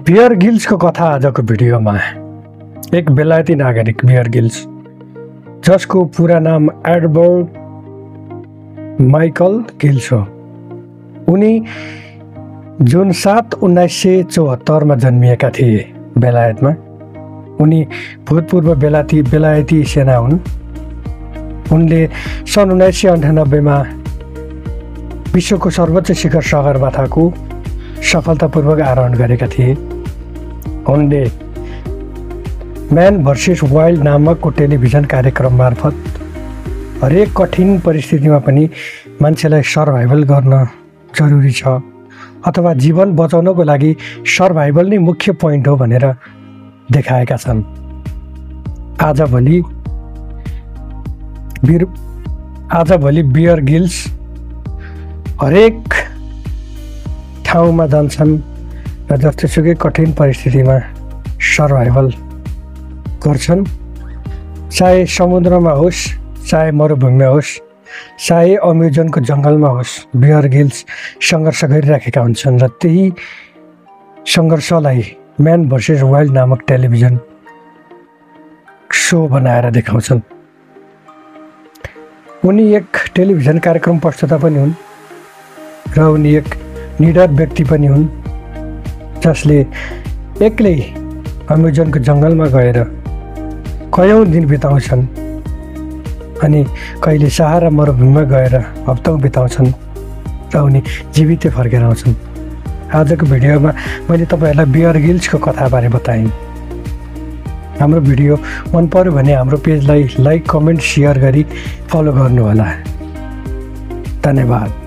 Beer गिल्सको कथा आजको भिडियोमा। एक बेलायती नागरिक बियर गिल्स, जसको पूरा नाम एडवर्ड माइकल गिल्स हो। उनी जुन 7 1974 मा जन्मिएका थिए बेलायतमा। उनी भूतपूर्व बेलायती सेना हुन्। उनले सन् 1998 मा विश्वको सर्वोच्च शिखर सगरमाथाको सफलतापूर्वक आरोहण गरेका थिए। उनले म्यान भर्सेस वाइल्ड नामकको टेलिभिजन कार्यक्रम मार्फत हरेक कठिन परिस्थितिमा पनि मान्छेलाई सर्भाइभल गर्न जरुरी छ अथवा जीवन बचाउनको लागि सर्भाइभल नै मुख्य पोइन्ट हो भनेर देखाएका छन्। आजभोलि बियर गिल्स हरेक ठाउँमा जान्छन् र जस्तोसुकै कठिन परिस्थितिमा सर्भाइभल गर्छन्। चाहे समुद्रमा होस्, चाहे मरुभूमिमा होस्, चाहे अमेजनको जङ्गलमा होस्, बियर गिल्स सङ्घर्ष गरिराखेका हुन्छन् र त्यही सङ्घर्षलाई म्यान भर्सेस वाइल्ड नामक टेलिभिजन सो बनाएर देखाउँछन्। उनी एक टेलिभिजन कार्यक्रम प्रस्तुता पनि हुन् र उनी एक निडर व्यक्ति पनि हुन्, जसले एक्लै अमेजनको जङ्गलमा गएर कयौँ दिन बिताउँछन् अनि कहिले सहारा मरुभूमिमा गएर हप्तौँ बिताउँछन् र उनी जीवितै फर्केर आउँछन्। आजको भिडियोमा मैले तपाईँहरूलाई बियर गिल्सको कथाबारे बताएँ। हाम्रो भिडियो मन पर्यो भने हाम्रो पेजलाई लाइक, कमेन्ट, सेयर गरी फलो गर्नुहोला। धन्यवाद।